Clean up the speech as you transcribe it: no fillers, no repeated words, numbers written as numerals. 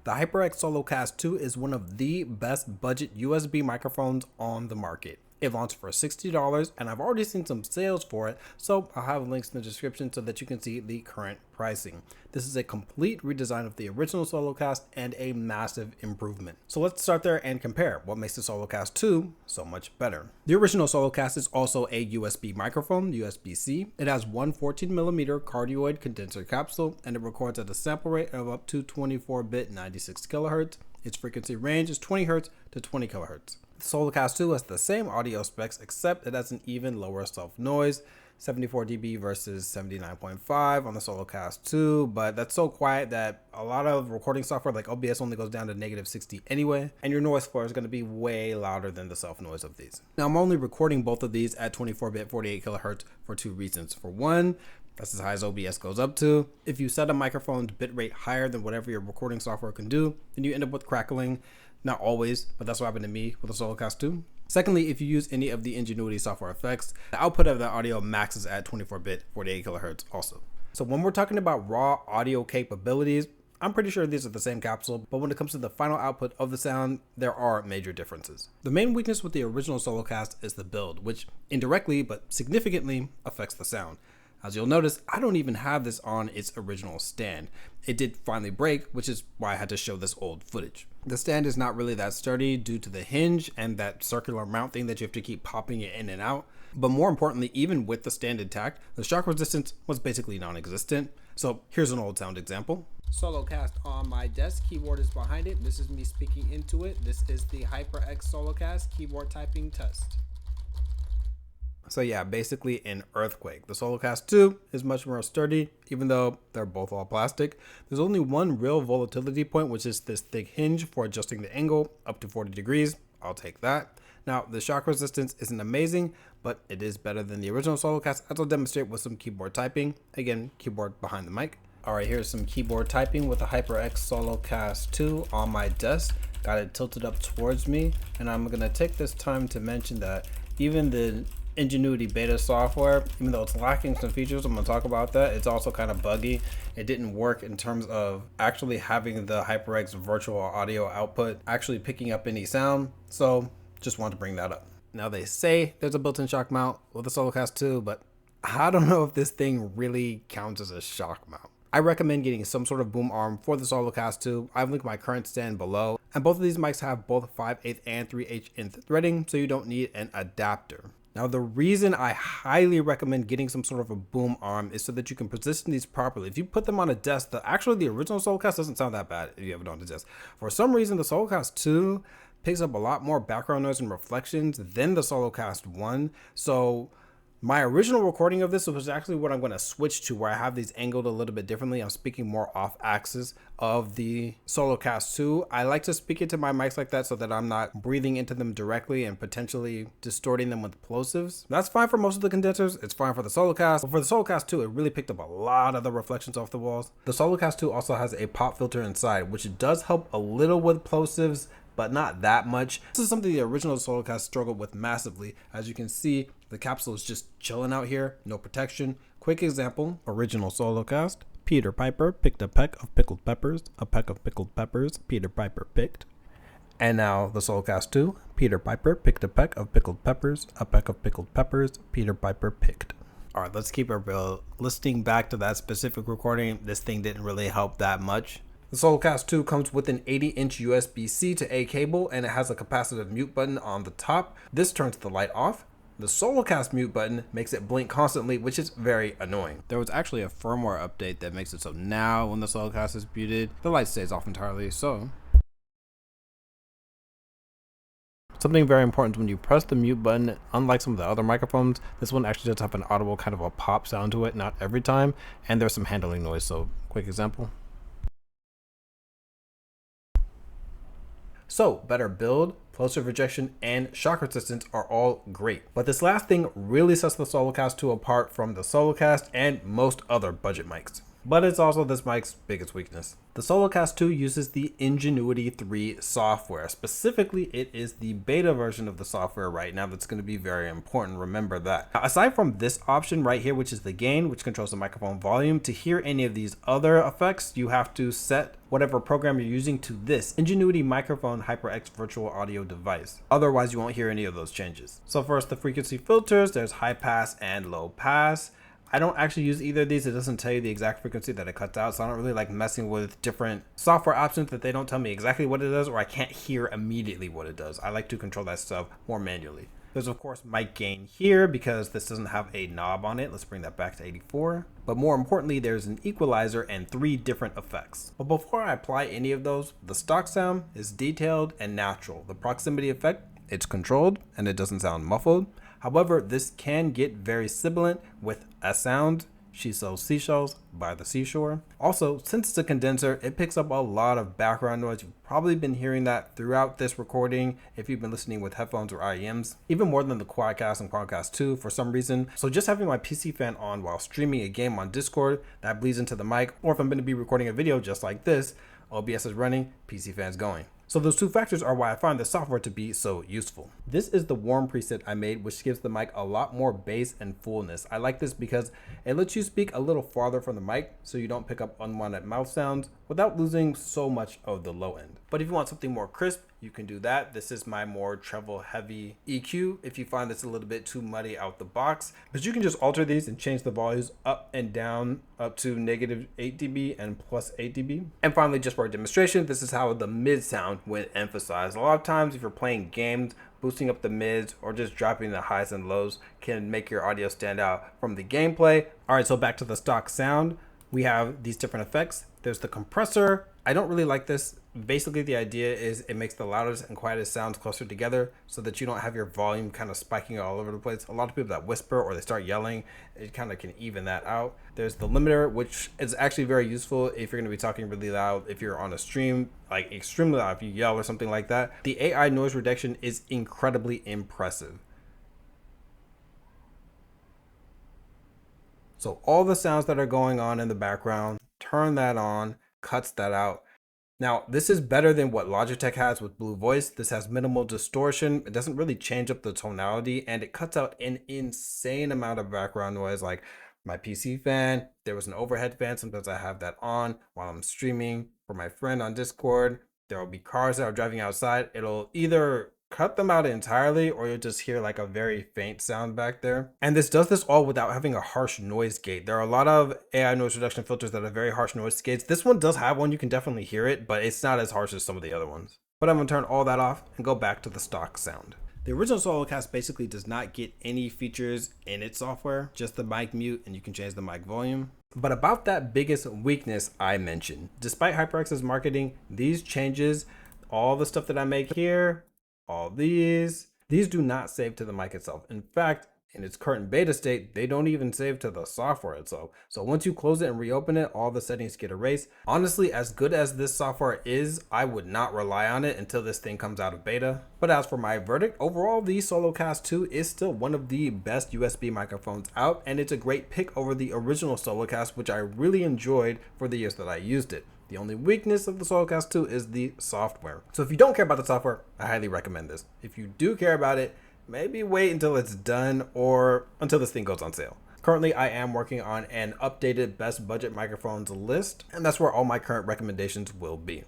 The HyperX SoloCast 2 is one of the best budget USB microphones on the market. It launched for $60 and I've already seen some sales for it, so I'll have links in the description so that you can see the current pricing. This is a complete redesign of the original SoloCast and a massive improvement. So let's start there and compare what makes the SoloCast 2 so much better. The original SoloCast is also a USB microphone, USB-C. It has one 14mm cardioid condenser capsule and it records at a sample rate of up to 24-bit 96 kHz. Its frequency range is 20 Hz to 20 kHz. The SoloCast 2 has the same audio specs except it has an even lower self-noise, 74 dB versus 79.5 on the SoloCast 2, but that's so quiet that a lot of recording software like OBS only goes down to -60 anyway, and your noise floor is going to be way louder than the self-noise of these. Now I'm only recording both of these at 24-bit 48 kHz for two reasons. For one, that's as high as OBS goes up to. If you set a microphone's bitrate higher than whatever your recording software can do, then you end up with crackling. Not always, but that's what happened to me with the SoloCast 2. Secondly, if you use any of the NGENUITY software effects, the output of the audio maxes at 24-bit 48 kHz also. So when we're talking about raw audio capabilities, I'm pretty sure these are the same capsule, but when it comes to the final output of the sound, there are major differences. The main weakness with the original SoloCast is the build, which indirectly but significantly affects the sound. As you'll notice, I don't even have this on its original stand. It did finally break, which is why I had to show this old footage. The stand is not really that sturdy due to the hinge and that circular mount thing that you have to keep popping it in and out. But more importantly, even with the stand intact, the shock resistance was basically non-existent. So here's an old sound example. SoloCast on my desk, keyboard is behind it. This is me speaking into it. This is the HyperX SoloCast keyboard typing test. So yeah, basically an earthquake. The SoloCast 2 is much more sturdy, even though they're both all plastic. There's only one real volatility point, which is this thick hinge for adjusting the angle up to 40 degrees. I'll take that. Now, the shock resistance isn't amazing, but it is better than the original SoloCast, as I'll demonstrate with some keyboard typing. Again, keyboard behind the mic. All right, here's some keyboard typing with the HyperX SoloCast 2 on my desk. Got it tilted up towards me, and I'm gonna take this time to mention that even the NGENUITY beta software, even though it's lacking some features, I'm going to talk about that. It's also kind of buggy. It didn't work in terms of actually having the HyperX virtual audio output actually picking up any sound. So just wanted to bring that up. Now they say there's a built-in shock mount with the SoloCast 2, but I don't know if this thing really counts as a shock mount. I recommend getting some sort of boom arm for the SoloCast 2. I've linked my current stand below, and both of these mics have both 5/8 and 3/8 inch threading, so you don't need an adapter. Now, the reason I highly recommend getting some sort of a boom arm is so that you can position these properly. If you put them on a desk, actually the original SoloCast doesn't sound that bad if you have it on the desk. For some reason, the SoloCast 2 picks up a lot more background noise and reflections than the SoloCast 1. So my original recording of this was actually what I'm going to switch to, where I have these angled a little bit differently. I'm speaking more off axis of the SoloCast 2. I like to speak into my mics like that so that I'm not breathing into them directly and potentially distorting them with plosives. That's fine for most of the condensers. It's fine for the SoloCast. But for the SoloCast 2, it really picked up a lot of the reflections off the walls. The SoloCast 2 also has a pop filter inside, which does help a little with plosives, but not that much. This is something the original SoloCast struggled with massively. As you can see, the capsule is just chilling out here, no protection. Quick example, original SoloCast. Peter Piper picked a peck of pickled peppers, a peck of pickled peppers, Peter Piper picked. And now the SoloCast 2, Peter Piper picked a peck of pickled peppers, a peck of pickled peppers, Peter Piper picked. All right, let's keep it real. Listening back to that specific recording, this thing didn't really help that much. The SoloCast 2 comes with an 80-inch USB-C to A cable, and it has a capacitive mute button on the top. This turns the light off. The SoloCast mute button makes it blink constantly, which is very annoying. There was actually a firmware update that makes it so now when the SoloCast is muted, the light stays off entirely. So something very important when you press the mute button, unlike some of the other microphones, this one actually does have an audible kind of a pop sound to it, not every time, and there's some handling noise. So quick example. So better build, plosive rejection, and shock resistance are all great. But this last thing really sets the SoloCast 2 apart from the SoloCast and most other budget mics. but it's also this mic's biggest weakness. The SoloCast 2 uses the NGENUITY 3 software. Specifically, it is the beta version of the software right now that's going to be very important. Remember that. Now, aside from this option right here, which is the gain, which controls the microphone volume, to hear any of these other effects, you have to set whatever program you're using to this NGENUITY microphone HyperX virtual audio device. Otherwise, you won't hear any of those changes. So first, the frequency filters, there's high pass and low pass. I don't actually use either of these. It doesn't tell you the exact frequency that it cuts out. So I don't really like messing with different software options that they don't tell me exactly what it does, or I can't hear immediately what it does. I like to control that stuff more manually. There's of course mic gain here because this doesn't have a knob on it. Let's bring that back to 84. But more importantly, there's an equalizer and 3 different effects. But before I apply any of those, the stock sound is detailed and natural. The proximity effect, it's controlled and it doesn't sound muffled. However, this can get very sibilant with a sound. She sells seashells by the seashore. Also, since it's a condenser, it picks up a lot of background noise. You've probably been hearing that throughout this recording if you've been listening with headphones or IEMs, even more than the Quadcast and Quadcast 2 for some reason. So just having my PC fan on while streaming a game on Discord, that bleeds into the mic, or if I'm going to be recording a video just like this, OBS is running, PC fan's going. So those 2 factors are why I find the software to be so useful. This is the warm preset I made, which gives the mic a lot more bass and fullness. I like this because it lets you speak a little farther from the mic so you don't pick up unwanted mouth sounds without losing so much of the low end. But if you want something more crisp, you can do that. This is my more treble heavy EQ if you find this a little bit too muddy out the box. But you can just alter these and change the volumes up and down up to -8 dB and +8 dB. And finally, just for a demonstration, this is how the mid sound would emphasize. A lot of times if you're playing games, boosting up the mids or just dropping the highs and lows can make your audio stand out from the gameplay. All right, so back to the stock sound. We have these different effects. There's the compressor. I don't really like this. Basically, the idea is it makes the loudest and quietest sounds closer together so that you don't have your volume kind of spiking all over the place. A lot of people that whisper or they start yelling, it kind of can even that out. There's the limiter, which is actually very useful if you're going to be talking really loud, if you're on a stream, like extremely loud, if you yell or something like that. The AI noise reduction is incredibly impressive. So all the sounds that are going on in the background, turn that on, cuts that out. Now, this is better than what Logitech has with Blue Voice. This has minimal distortion. It doesn't really change up the tonality, and it cuts out an insane amount of background noise. Like my PC fan, there was an overhead fan. Sometimes I have that on while I'm streaming for my friend on Discord. There will be cars that are driving outside. It'll either cut them out entirely or you'll just hear like a very faint sound back there. And this does this all without having a harsh noise gate. There are a lot of AI noise reduction filters that have very harsh noise gates. This one does have one. You can definitely hear it, but it's not as harsh as some of the other ones. But I'm gonna turn all that off and go back to the stock sound. The original SoloCast basically does not get any features in its software, just the mic mute, and you can change the mic volume. But about that biggest weakness I mentioned, despite HyperX's marketing, these changes, all the stuff that I make here, all these do not save to the mic itself. In fact, in its current beta state, they don't even save to the software itself. So once you close it and reopen it, all the settings get erased. Honestly, as good as this software is, I would not rely on it until this thing comes out of beta. But as for my verdict, overall, the SoloCast 2 is still one of the best USB microphones out, and it's a great pick over the original SoloCast, which I really enjoyed for the years that I used it. The only weakness of the SoloCast 2 is the software. So if you don't care about the software, I highly recommend this. If you do care about it, maybe wait until it's done or until this thing goes on sale. Currently, I am working on an updated best budget microphones list, and that's where all my current recommendations will be.